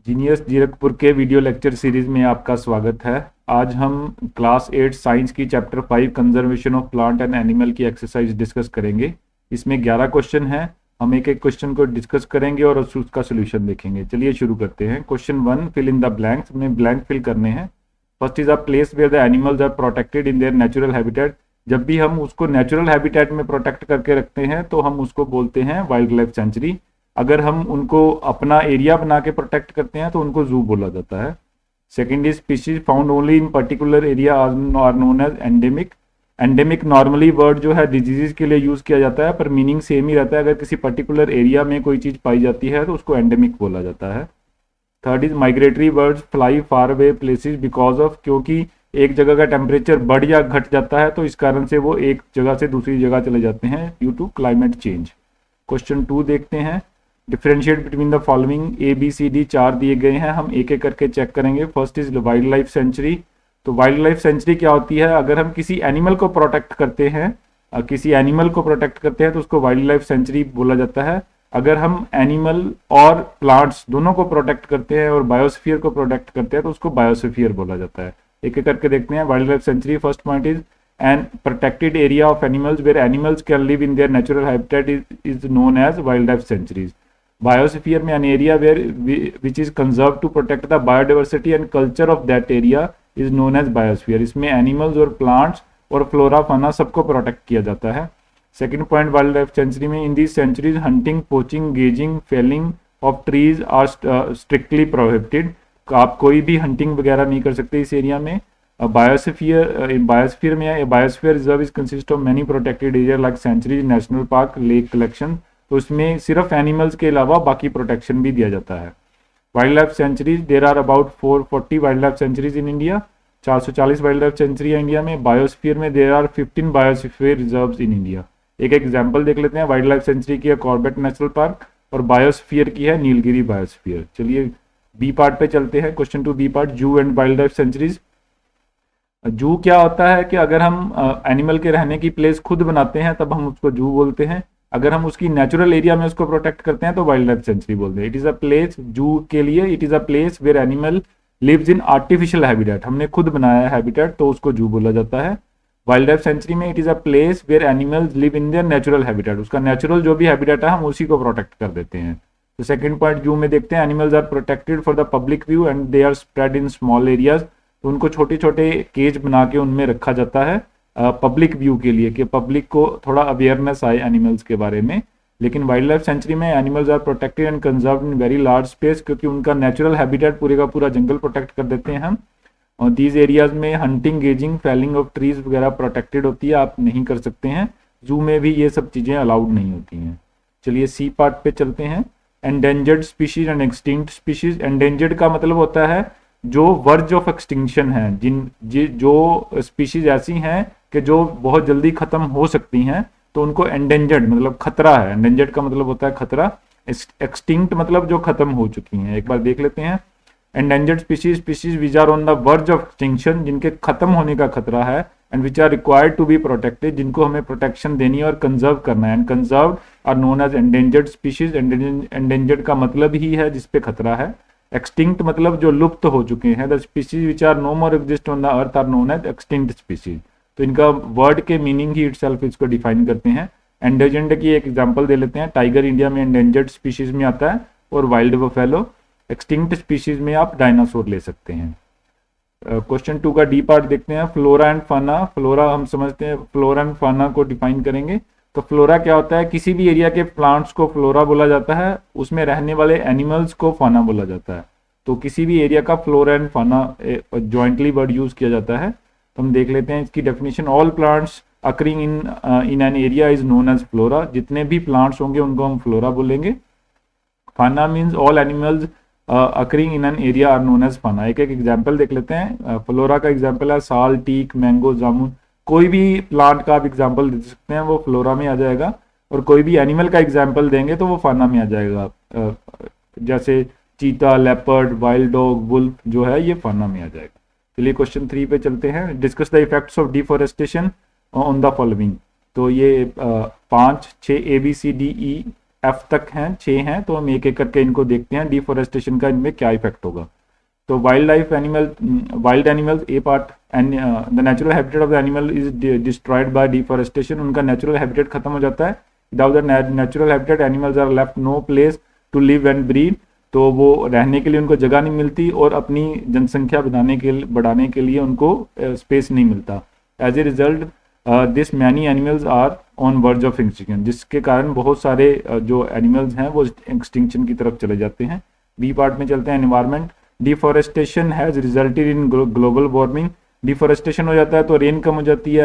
Genius Zirakpur के video lecture series में आपका स्वागत है। आज हम क्लास 8 साइंस की chapter 5 conservation of plant and animal की एक्सरसाइज डिस्कस करेंगे। इसमें 11 क्वेश्चन हैं। हम एक एक क्वेश्चन को डिस्कस करेंगे और उसका सोल्यूशन देखेंगे। चलिए शुरू करते हैं। Question 1, fill in the blanks. हमें ब्लैंक फिल करने हैं। First is a place where the animals are protected in their natural habitat. जब भी हम उसको नेचुरल हैबिटेट में प्रोटेक्ट करके रखते हैं तो हम उसको बोलते हैं वाइल्ड लाइफ सेंचुरी। अगर हम उनको अपना एरिया बना के प्रोटेक्ट करते हैं तो उनको जू बोला जाता है। Second is species found only in particular area are known as endemic. Endemic normally word जो है डिजीज के लिए यूज किया जाता है, पर मीनिंग सेम ही रहता है। अगर किसी पर्टिकुलर एरिया में कोई चीज पाई जाती है तो उसको एंडेमिक बोला जाता है। Third is migratory birds fly far away places because of, क्योंकि एक जगह का टेम्परेचर बढ़ या घट जाता है तो इस कारण से वो एक जगह से दूसरी जगह चले जाते हैं due to climate change. Question 2 देखते हैं। Differentiate between the following. A B C D 4 दिए गए हैं, हम एक एक करके चेक करेंगे। First is wild life century. तो वाइल्ड लाइफ सेंचुरी क्या होती है? अगर हम किसी एनिमल को प्रोटेक्ट करते हैं तो उसको वाइल्ड लाइफ सेंचुरी बोला जाता है। अगर हम एनिमल और प्लांट्स दोनों को प्रोटेक्ट करते हैं और बायोस्फीयर को प्रोटेक्ट करते हैं तो उसको बायोस्फीयर बोला जाता है। एक एक करके देखते हैं। Wild life sanctuary, first point is an protected area of animals where animals can live in their natural habitat is known as wild life sanctuaries. Biosphere में an area where which is conserve to protect the biodiversity and culture of that area is known as biosphere. इसमें animals और plants और flora fauna सबको protect किया जाता है। Second point wild life sanctuary में, in this centuries hunting, poaching, grazing, felling of trees are strictly prohibited. आप कोई भी हंटिंग वगैरह नहीं कर सकते इस एरिया में। बायोस्फीयर में biosphere reserve is consist of many protected area like sanctuaries, national park, lake collection. तो उसमें सिर्फ एनिमल्स के अलावा बाकी प्रोटेक्शन भी दिया जाता है। Wild life sanctuaries, there are about 440 wild life sanctuaries in India. 440 wild life sanctuary है इंडिया में। बायोस्फीयर में there are 15 biosphere reserves in India. एक एग्जांपल देख लेते हैं। वाइल्ड लाइफ सेंचुरी की है कॉर्बेट नेशनल पार्क और बायोस्फीयर की है नीलगिरी बायोस्फीयर। चलिए बी पार्ट पे चलते हैं। Question 2 B part, zoo and wild life sanctuaries. Zoo क्या होता है कि अगर हम एनिमल के रहने की प्लेस खुद बनाते हैं तब हम उसको जू बोलते हैं। अगर हम उसकी नेचुरल एरिया में उसको प्रोटेक्ट करते हैं तो वाइल्ड लाइफ सेंचुरी बोलते हैं। It is a place, zoo के लिए it is a place where animal lives in artificial habitat. हमने खुद बनाया है हैबिटेट तो उसको जू बोला जाता है। वाइल्ड लाइफ सेंचुरी में it is a place where animals live in their natural habitat. उसका नेचुरल जो भी हैबिटेट है हम उसी को प्रोटेक्ट कर देते हैं। तो सेकंड पॉइंट जू में देखते हैं, animals are protected for the public view and they are spread in small areas. तो उनको छोटे छोटे केज बना के उनमें रखा जाता है पब्लिक व्यू के लिए, कि पब्लिक को थोड़ा अवेयरनेस आए एनिमल्स के बारे में। लेकिन वाइल्ड लाइफ सेंचुरी में animals are protected and conserved in very large space, क्योंकि उनका नेचुरल हैबिटेट पूरे का पूरा जंगल प्रोटेक्ट कर देते हैं हम। और दीज एरियाज में hunting, grazing, felling of trees वगैरह प्रोटेक्टेड होती है, आप नहीं कर सकते हैं। जू में भी ये सब चीज़ें अलाउड नहीं होती हैं। चलिए सी पार्ट पे चलते हैं। Endangered species and extinct species. Endangered का मतलब होता है जो वर्ज ऑफ एक्सटिंक्शन है, जो स्पीशीज ऐसी हैं कि जो बहुत जल्दी खत्म हो सकती हैं तो उनको एंडेंजर्ड मतलब खतरा है। एंडेंजर्ड का मतलब होता है खतरा। एक्सटिंक्ट मतलब जो खत्म हो चुकी हैं। एक बार देख लेते हैं। Endangered species which are on the verge of extinction, जिनके खत्म होने का खतरा है, and which are required to be protected, जिनको हमें प्रोटेक्शन देनी है और कंजर्व करना है। And conserve are known as endangered species. Endangered का मतलब ही है जिसपे खतरा है। एक्सटिंक्ट मतलब जो लुप्त हो चुके हैं। The species which are no more exist on the earth are known as extinct species. तो इनका वर्ड के मीनिंग ही इटसेल्फ इसको डिफाइन करते हैं। एंडेंजर्ड की एक एग्जांपल दे लेते हैं। टाइगर इंडिया में एंडेंजर्ड स्पीशीज में आता है और वाइल्ड बफेलो। एक्सटिंक्ट स्पीशीज में आप डायनासोर ले सकते हैं। क्वेश्चन 2 का डी पार्ट देखते हैं। फ्लोरा एंड फाना। फ्लोरा हम समझते हैं, फ्लोरा एंड फाना को डिफाइन करेंगे। तो फ्लोरा क्या होता है? किसी भी एरिया के प्लांट्स को फ्लोरा बोला जाता है, उसमें रहने वाले एनिमल्स को फाना बोला जाता है। तो किसी भी एरिया का flora and fauna jointly word use किया जाता है। तो हम देख लेते हैं इसकी definition. All plants occurring in an area is known as flora. जितने भी प्लांट्स होंगे उनको हम फ्लोरा बोलेंगे। Fauna means all animals occurring in an area are known as fauna. एक एक एग्जाम्पल देख लेते हैं। फ्लोरा का एग्जाम्पल है साल, टीक, मैंगो, जामुन। कोई भी प्लांट का आप एग्जाम्पल दे सकते हैं, वो फ्लोरा में आ जाएगा। और कोई भी एनिमल का एग्जाम्पल देंगे तो वो फाना में आ जाएगा। जैसे चीता, लेपर्ड, वाइल्ड डॉग, वुल्फ जो है ये फाना में आ जाएगा। चलिए क्वेश्चन 3 पे चलते हैं। Discuss the effects of deforestation on the following. तो ये 5, 6 A B C D E F तक हैं, 6 हैं, तो हम एक एक करके इनको देखते हैं डिफॉरेस्टेशन का इनमें क्या इफेक्ट होगा। तो wild animals A part and the natural habitat of the animal is destroyed by deforestation. उनका नेचुरल हैबिटेट खत्म हो जाता है। Without the natural habitat animals are left no place to live and breed. तो वो रहने के लिए उनको जगह नहीं मिलती और अपनी जनसंख्या बढ़ाने के लिए उनको स्पेस नहीं मिलता। As a result this many animals are on verge of extinction, जिसके कारण बहुत सारे जो एनिमल्स हैं वो एक्सटिंक्शन की तरफ चले जाते हैं। बी पार्ट में चलते हैं, environment. Deforestation has resulted in global warming. Deforestation हो जाता है तो रेन कम हो जाती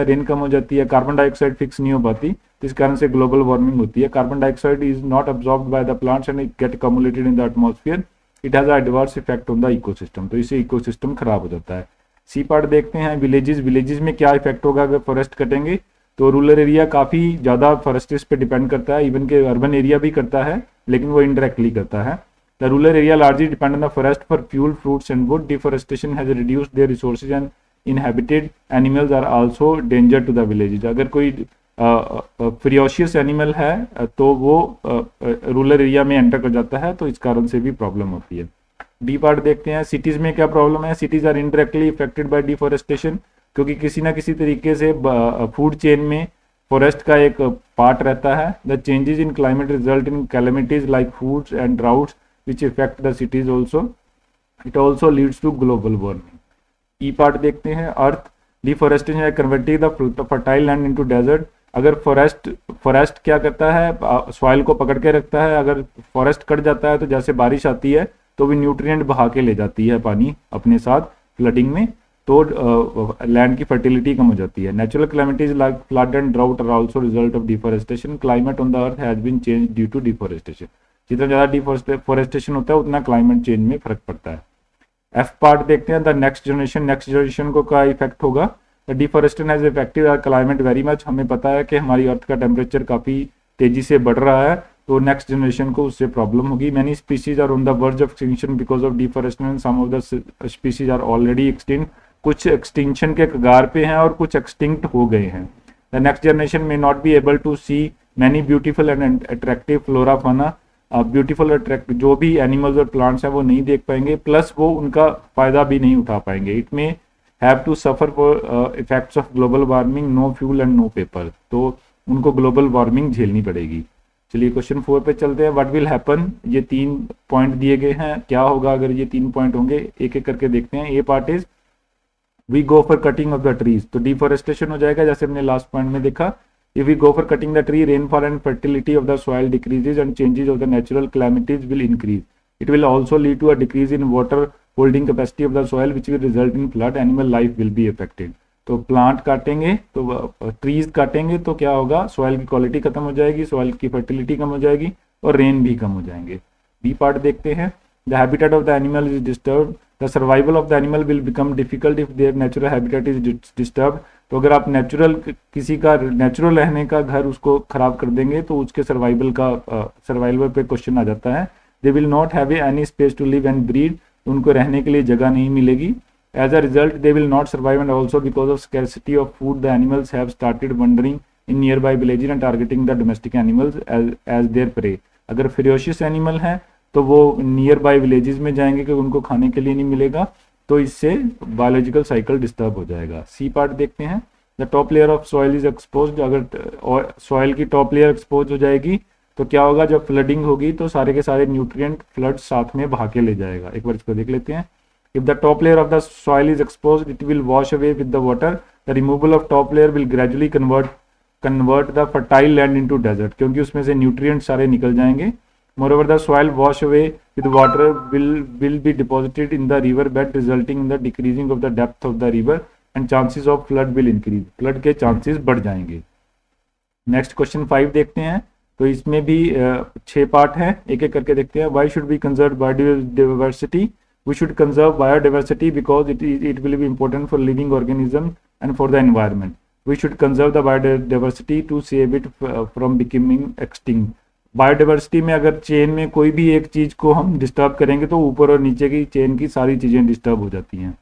है, कार्बन डाइऑक्साइड फिक्स नहीं हो पाती, इस कारण से ग्लोबल वार्मिंग होती है। Carbon dioxide is not absorbed by the plants and get accumulated in the atmosphere. It has adverse effect on the ecosystem, तो इससे इकोसिस्टम खराब हो जाता है। सी पार्ट देखते हैं, विलेजेस में क्या इफेक्ट होगा अगर फॉरेस्ट कटेंगे। तो रूरल एरिया काफ़ी ज़्यादा फॉरेस्ट्स पे डिपेंड करता है, इवन के अर्बन एरिया भी करता है, लेकिन वो इनडायरेक्टली करता है। The rural area largely depend on the forest for fuel, fruits and wood. Deforestation has reduced their resources and inhabited animals are also danger to the villages. अगर कोई फेरियोशियस एनिमल है तो वो रूरल एरिया में enter कर जाता है, तो इस कारण से भी प्रॉब्लम होती है। डी पार्ट देखते हैं, सिटीज में क्या प्रॉब्लम है। Cities are indirectly affected by deforestation, क्योंकि किसी ना किसी तरीके से फूड चेन में फॉरेस्ट का एक पार्ट रहता है। The changes in climate result in calamities like floods and droughts which affect the cities also. It also leads to global warming. E part देखते हैं, अर्थ। डिफॉरेस्टेशन है converting the fertile land into desert. अगर forest क्या करता है, soil को पकड़ के रखता है। अगर फॉरेस्ट कट जाता है तो जैसे बारिश आती है तो भी न्यूट्रिएंट बहा के ले जाती है पानी अपने साथ फ्लडिंग में, तो लैंड की फर्टिलिटी कम हो जाती है। Natural calamities like flood and drought are also result of deforestation. Climate on the earth has been change due to deforestation. जितना ज़्यादा डिफॉरेस्टेशन होता है उतना क्लाइमेट चेंज में फर्क पड़ता है। एफ पार्ट देखते हैं, द नेक्स्ट जनरेशन को क्या इफेक्ट होगा। The deforestation has affected our climate very much. हमें पता है कि हमारी अर्थ का टेम्परेचर काफ़ी तेजी से बढ़ रहा है, तो नेक्स्ट जनरेशन को उससे प्रॉब्लम होगी। Many species are on the verge of extinction because of deforestation. Some of the species are already extinct. कुछ एक्सटिंक्शन के कगार पे हैं और कुछ एक्सटिंक्ट हो गए हैं। The next generation may not be able to see many beautiful and attractive flora fauna. Beautiful attract जो भी एनिमल्स और प्लांट्स हैं वो नहीं देख पाएंगे, प्लस वो उनका फायदा भी नहीं उठा पाएंगे। It may have to suffer for effects of global warming, no fuel and no paper. तो उनको ग्लोबल वार्मिंग झेलनी पड़ेगी। चलिए क्वेश्चन 4 पे चलते हैं। व्हाट विल हैपन, ये 3 पॉइंट दिए गए हैं, क्या होगा अगर ये 3 पॉइंट होंगे, एक एक करके देखते हैं। A part is we go for cutting of the trees, तो डिफॉरेस्टेशन हो जाएगा जैसे हमने लास्ट पॉइंट में देखा। If we go for cutting the tree, rainfall and fertility of the soil decreases and changes of the natural calamities will increase. It will also lead to a decrease in water holding capacity of the soil which will result in flood. Animal life will be affected. तो plant काटेंगे तो trees काटेंगे तो क्या होगा, soil की quality खत्म हो जाएगी, सॉइल की फर्टिलिटी कम हो जाएगी और रेन भी कम हो जाएंगे। बी पार्ट देखते हैं, the habitat of the animal is disturb. The survival of the animal will become difficult if there natural habitat is disturb. तो अगर आप किसी का नेचुरल रहने का घर उसको खराब कर देंगे तो उसके सर्वाइवल पे क्वेश्चन आ जाता है। They will not have any space to live and breed, उनको रहने के लिए जगह नहीं मिलेगी। As a result, they will not survive, and also because of scarcity of food, the animals have started wandering in nearby villages and targeting the domestic animals as their prey. अगर ferocious animal है तो वो nearby villages में जाएंगे क्योंकि उनको खाने के लिए नहीं मिलेगा, तो इससे biological cycle disturb हो जाएगा। C part देखते हैं, the top layer of soil is exposed। अगर soil की top layer exposed हो जाएगी तो क्या होगा, जब flooding होगी तो सारे के सारे nutrient flood साथ में बहा के ले जाएगा। एक बार इसको देख लेते हैं। If the top layer of the soil is exposed, it will wash away with the water. The removal of top layer will gradually convert the fertile land into desert, क्योंकि उसमें से nutrients सारे निकल जाएंगे। Moreover, the soil wash away with water will be deposited in the river bed, resulting in the decreasing of the depth of the river and chances of flood will increase. Flood के chances बढ़ जाएंगे। Next question 5 देखते हैं, तो इसमें भी 6 part हैं, एक एक करके देखते हैं। Why should we conserve biodiversity? We should conserve biodiversity because it will be important for living organisms and for the environment. We should conserve the biodiversity to save it from becoming extinct. Biodiversity में अगर chain में कोई भी एक चीज को हम disturb करेंगे तो ऊपर और नीचे की चेन की सारी चीजें डिस्टर्ब हो जाती हैं।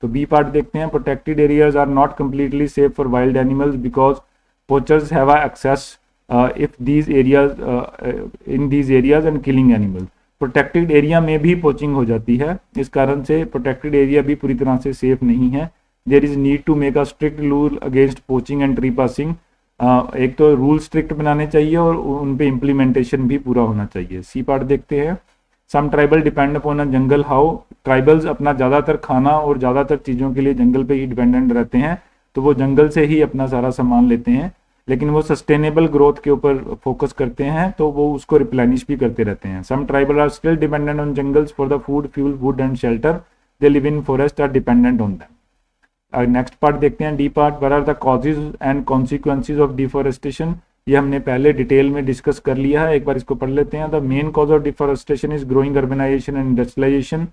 तो बी पार्ट देखते हैं, protected areas are not completely safe for wild animals because poachers have access if these areas in these areas and killing animals. Protected area में भी पोचिंग हो जाती है, इस कारण से प्रोटेक्टेड एरिया भी पूरी तरह से सेफ नहीं है. There is need to make a strict rule against poaching and trespassing. एक तो रूल स्ट्रिक्ट बनाने चाहिए और उन पे इम्प्लीमेंटेशन भी पूरा होना चाहिए. सी पार्ट देखते हैं. Some tribal depend upon a jungle. How? Tribals अपना ज़्यादातर खाना और ज़्यादातर चीज़ों के लिए जंगल पे ही डिपेंडेंट रहते हैं, तो वो जंगल से ही अपना सारा सामान लेते हैं, लेकिन वो सस्टेनेबल ग्रोथ के ऊपर फोकस करते हैं, तो वो उसको रिप्लेनिश भी करते रहते हैं. Some tribal are still dependent on jungles for the food, fuel, wood and shelter. They live in forest, are dependent on them. Next part देखते हैं, D part. What are the causes and consequences of deforestation. ये हमने पहले detail में discuss कर लिया है, एक बार इसको पढ़ लेते हैं. The main cause of deforestation is growing urbanisation and industrialisation.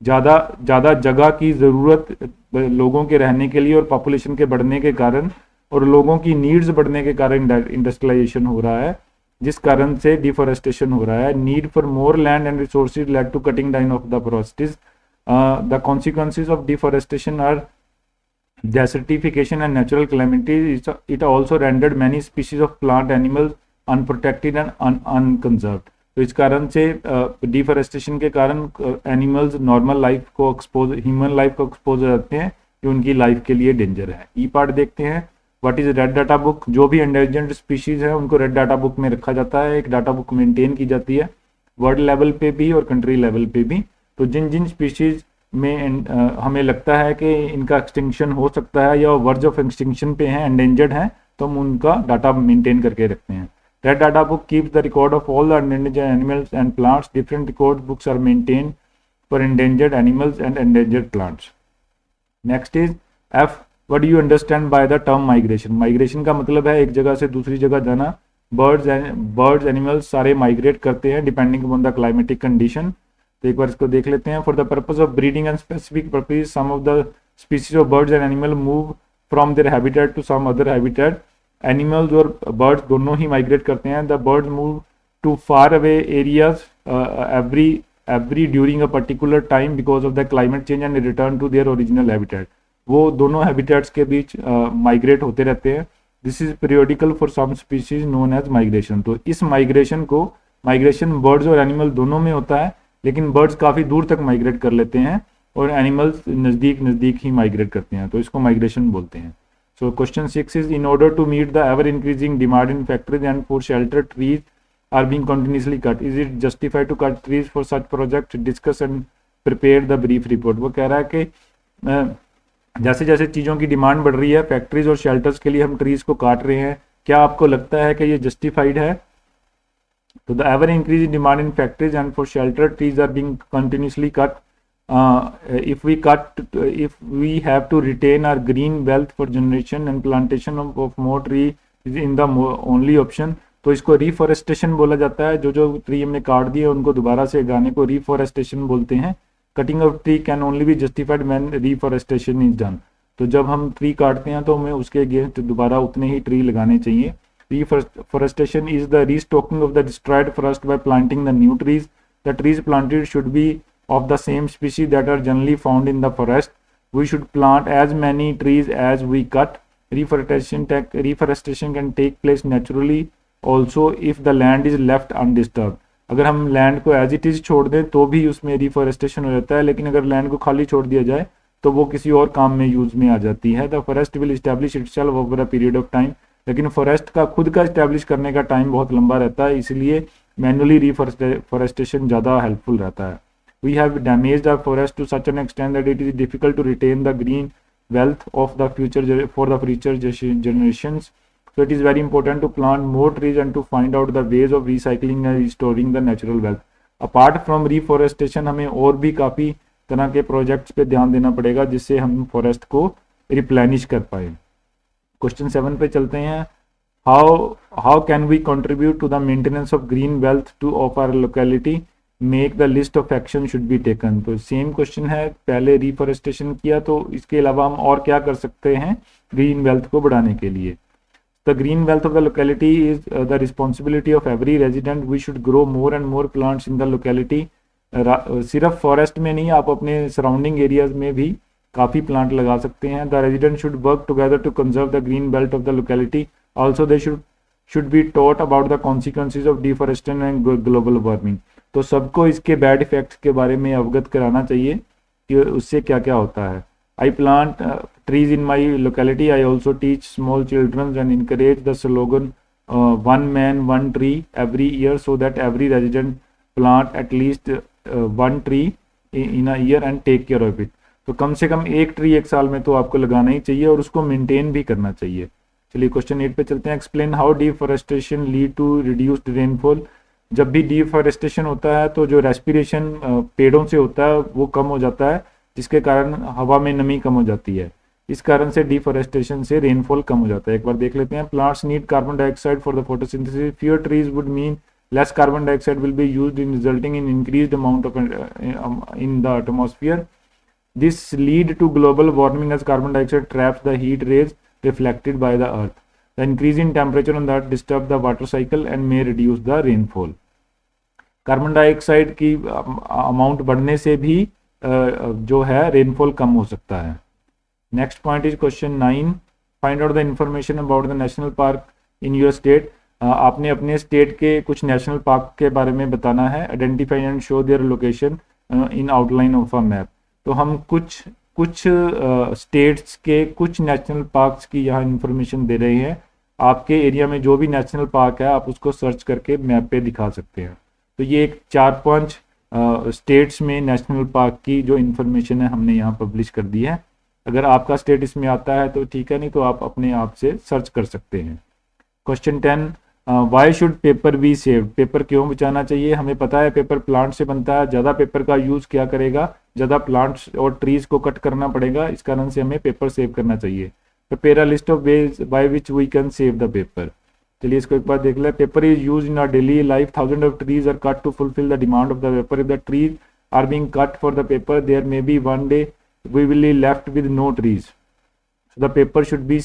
ज़्यादा जगह की ज़रूरत लोगों के रहने के लिए और पॉपुलेशन के बढ़ने के कारण और लोगों की नीड्स बढ़ने के कारण इंडस्ट्रियलाइजेशन हो रहा है, जिस कारण से डिफॉरेस्टेशन हो रहा है. Need for more land and resources led to cutting down of the forests. The consequences of deforestation are desertification and natural calamities. It also rendered many species of plant animals unprotected and unconserved. तो इस कारण से deforestation के कारण animals normal life को expose, human life को expose हो जाते हैं, जो उनकी लाइफ के लिए डेंजर है. ई पार्ट देखते हैं. What is red data book. जो भी एंडेंजर्ड स्पीशीज है उनको रेड डाटा बुक में रखा जाता है. एक डाटा बुक मेंटेन की जाती है वर्ल्ड लेवल पे भी और कंट्री लेवल पे भी. तो जिन जिन स्पीशीज में हमें लगता है कि इनका एक्सटिंक्शन हो सकता है या वर्ज ऑफ एक्सटिंक्शन पे हैं, एंडेंजर्ड हैं, तो हम उनका डाटा मेंटेन करके रखते हैं. Red data book keeps the record of all the endangered animals and plants. Different record books are maintain for endangered animals and endangered plants. Next is F. What do you understand by the term migration. Migration का मतलब है एक जगह से दूसरी जगह जाना. Birds animals सारे माइग्रेट करते हैं depending upon the climatic condition. तो एक बार इसको देख लेते हैं. For the purpose of breeding and specific purpose some of the species of birds and animal move from their habitat to some other habitat. Animals और बर्ड्स दोनों ही माइग्रेट करते हैं. The birds move to far away areas every during a particular time because of the climate change and return to their original habitat. वो दोनों habitats के बीच migrate होते रहते हैं. This is periodical for some species known as migration. तो इस migration birds और एनिमल दोनों में होता है, लेकिन बर्ड्स काफ़ी दूर तक माइग्रेट कर लेते हैं और एनिमल्स नज़दीक ही माइग्रेट करते हैं, तो इसको माइग्रेशन बोलते हैं. So question 6 is in order to meet the ever increasing demand in factories and for shelter trees are being continuously cut. Is it justified to cut trees for such project. Discuss and prepare the brief report. वो कह रहा है कि जैसे जैसे चीज़ों की demand बढ़ रही है, फैक्ट्रीज और शेल्टर्स के लिए हम ट्रीज को काट रहे हैं, क्या आपको लगता है कि ये जस्टिफाइड है. So the ever increasing demand in factories and for shelter trees are being continuously cut. If we have to retain our green wealth for generation and plantation of more tree is in the only option. तो इसको reforestation बोला जाता है. जो tree हमने काट दिए उनको दोबारा से उगाने को reforestation बोलते हैं. Cutting of tree can only be justified when reforestation is done. तो जब हम ट्री काटते हैं तो हमें उसके अगेंस्ट दोबारा उतने ही ट्री लगाने चाहिए. Reforestation is the restocking of the destroyed forest by planting the new trees. The trees planted should be of the same species that are generally found in the forest. We should plant as many trees as we cut. Reforestation can take place naturally also if the land is left undisturbed. अगर हम land को as it is छोड़ दें तो भी उसमें reforestation हो जाता है, लेकिन अगर लैंड को खाली छोड़ दिया जाए तो वो किसी और काम में यूज में आ जाती है. The forest will establish itself over a period of time. लेकिन फॉरेस्ट का खुद का इस्टेब्लिश करने का टाइम बहुत लंबा रहता है, इसलिए मैनुअली रिफॉरेस्टेशन ज़्यादा हेल्पफुल रहता है. We have damaged our forest to such an extent that it is difficult to retain the green wealth of the future for the future generations. So it is very important to plant more trees and to find out the ways of recycling and restoring the natural wealth. Apart from reforestation हमें और भी काफ़ी तरह के projects पे ध्यान देना पड़ेगा जिससे हम फॉरेस्ट को रिप्लेनिश कर पाए. क्वेश्चन 7 पे चलते हैं. How can we contribute to the maintenance of green wealth to of our locality. Make the list of action should be taken. तो सेम क्वेश्चन है, पहले रिफॉरेस्टेशन किया तो इसके अलावा हम और क्या कर सकते हैं ग्रीन वेल्थ को बढ़ाने के लिए. The green wealth of the locality is the responsibility of every resident. We should grow more and more plants in the locality. सिर्फ फॉरेस्ट में नहीं, आप अपने सराउंडिंग एरियाज में भी काफ़ी प्लांट लगा सकते हैं. The resident should work together to conserve the green belt of the locality. Also they should should be taught about the consequences of deforestation and global warming। तो सबको इसके बैड इफेक्ट्स के बारे में अवगत कराना चाहिए कि उससे क्या क्या होता है। I plant trees in my locality। I also teach small children and encourage the slogan one man one tree every year so that every resident plant at least one tree in a year and take care of it। तो कम से कम एक tree एक साल में तो आपको लगाना ही चाहिए और उसको मेंटेन भी करना चाहिए। चलिए क्वेश्चन 8 पे चलते हैं। Explain how deforestation lead to reduced rainfall. जब भी डिफॉरेस्टेशन होता है तो जो रेस्पिरेशन पेड़ों से होता है वो कम हो जाता है, जिसके कारण हवा में नमी कम हो जाती है। इस कारण से डिफॉरेस्टेशन से रेनफॉल कम हो जाता है। एक बार देख लेते हैं। Plants need carbon dioxide for the photosynthesis. Fewer trees would mean less carbon dioxide will be used in resulting in increased amount of in the atmosphere। This lead to global warming as carbon dioxide traps the heat rays reflected by the earth। The increase in temperature on that disturb the water cycle and may reduce the rainfall। Carbon dioxide की amount बढ़ने से भी जो है rainfall कम हो सकता है। Next point is question 9। Find out the information about the national park in your state. आपने अपने स्टेट के कुछ नेशनल पार्क के बारे में बताना है। Identify and show their location in outline of a map. तो हम कुछ स्टेट्स के कुछ नेशनल पार्क्स की यहाँ इन्फॉर्मेशन दे रहे हैं। आपके एरिया में जो भी नेशनल पार्क है आप उसको सर्च करके मैप पे दिखा सकते हैं। तो ये एक 4-5 स्टेट्स में नेशनल पार्क की जो इन्फॉर्मेशन है हमने यहाँ पब्लिश कर दी है। अगर आपका स्टेट इसमें आता है तो ठीक है, नहीं तो आप अपने आप से सर्च कर सकते हैं। Question 10। Why should paper be saved. Paper क्यों बचाना चाहिए। हमें पता है पेपर प्लांट से बनता है। ज़्यादा पेपर का यूज़ क्या करेगा, ज़्यादा प्लांट्स और ट्रीज को कट करना पड़ेगा। इस कारण से हमें पेपर सेव करना चाहिए। Prepare a list of ways by which we can save the paper. चलिए इसको एक बार देख लें। Paper is use in our daily life. Thousand of trees are cut to fulfil the demand of the paper. If the trees are being cut for the paper there may be one day we will be left with no trees. So the paper should be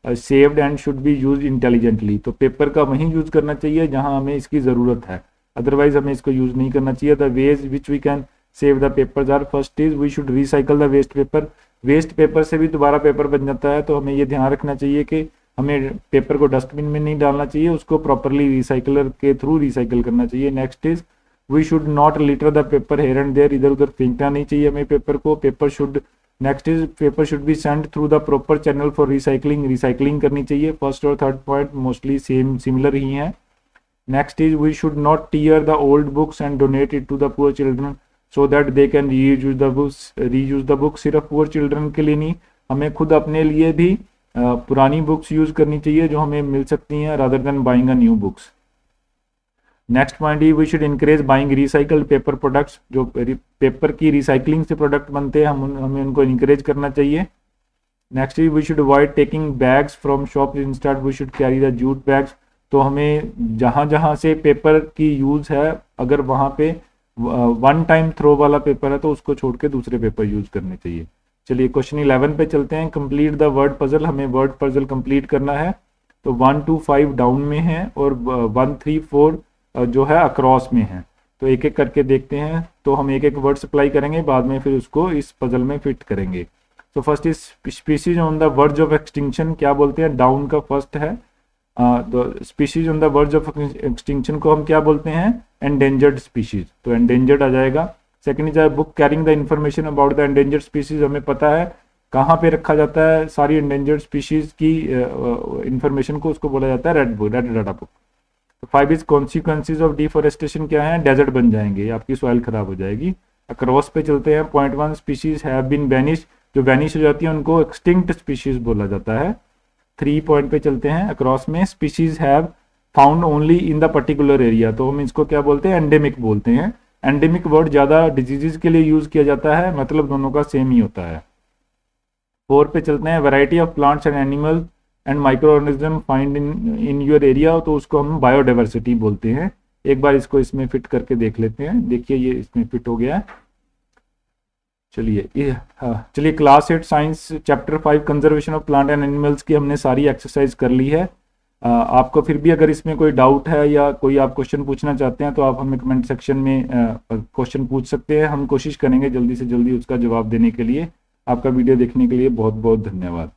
saved and should be use intelligently. तो paper का वहीं use करना चाहिए जहां हमें इसकी ज़रूरत है, अदरवाइज हमें इसको यूज नहीं करना चाहिए। The ways which we can save the papers are. First is we should recycle the waste paper. Waste paper से भी दोबारा पेपर बन जाता है, तो हमें ये ध्यान रखना चाहिए कि हमें पेपर को डस्टबिन में नहीं डालना चाहिए, उसको प्रॉपरली रिसाइकलर के थ्रू रिसाइकल करना चाहिए। Next is we should not litter the paper here and there. इधर उधर फेंकना नहीं चाहिए हमें पेपर को। Paper should next is paper should be send through the proper channel for recycling. Recycling करनी चाहिए। फर्स्ट और third point mostly same similar ही हैं। Next is we should not tear the old books and donate it to the poor children so that they can reuse the books. सिर्फ poor children के लिए नहीं, हमें खुद अपने लिए भी पुरानी बुक्स यूज करनी चाहिए जो हमें मिल सकती हैं rather than buying a new books. Next point ही we should encourage buying recycled paper products. जो पेपर की रिसाइकलिंग से प्रोडक्ट बनते हैं हमें उनको इंकरेज करना चाहिए। Next is we should avoid taking bags from shop. Instead we should carry the jute bags. तो हमें जहाँ जहाँ से पेपर की यूज है, अगर वहाँ पे वन टाइम थ्रो वाला पेपर है तो उसको छोड़ के दूसरे पेपर यूज करने चाहिए। चलिए क्वेश्चन 11 पे चलते हैं। Complete the word puzzle. हमें वर्ड पजल कंप्लीट करना है। तो 1 to 5 डाउन में है और 1, 3, 4 जो है अक्रॉस में है। तो एक एक करके देखते हैं। तो हम एक एक वर्ड सप्लाई करेंगे, बाद में फिर उसको इस पजल में फिट करेंगे। तो first is species on the verge of extinction. क्या बोलते हैं, डाउन का फर्स्ट है। तो species on the verge of extinction को हम क्या बोलते हैं, एंडेंजर्ड स्पीशीज। तो एंडेंजर्ड आ जाएगा। Second is book carrying the information about the endangered species. हमें पता है कहाँ पे रखा जाता है सारी एंडेंजर्ड स्पीशीज की इंफॉर्मेशन को, उसको बोला जाता है रेड डाटा बुक। तो 5 इज कॉन्सिक्वेंसेज ऑफ डिफॉरेस्टेशन। क्या है, डेजर्ट बन जाएंगे, आपकी सॉइल खराब हो जाएगी। अक्रॉस पे चलते हैं। Point 1 species have been vanish. जो वैनिश हो जाती है उनको एक्सटिंक्ट स्पीशीज बोला जाता है। 3 पॉइंट पे चलते हैं। अक्रॉस में species have found only in the particular area. तो हम इसको क्या बोलते हैं, एंडेमिक बोलते हैं। एंडेमिक वर्ड ज़्यादा डिजीजेज के लिए यूज किया जाता है, मतलब दोनों का सेम ही होता है। 4 पे चलते हैं। Variety of plants and animal and micro organism find in your area. तो उसको हम बायोडाइवर्सिटी बोलते हैं। एक बार इसको इसमें फिट करके देख लेते हैं। देखिए ये इसमें फिट हो गया है। चलिए class 8 science chapter 5 conservation of plant and animals की हमने सारी एक्सरसाइज कर ली है। आपको फिर भी अगर इसमें कोई डाउट है या कोई आप क्वेश्चन पूछना चाहते हैं तो आप हमें कमेंट सेक्शन में क्वेश्चन पूछ सकते हैं। हम कोशिश करेंगे जल्दी से जल्दी उसका जवाब देने के लिए। आपका वीडियो देखने के लिए बहुत बहुत धन्यवाद।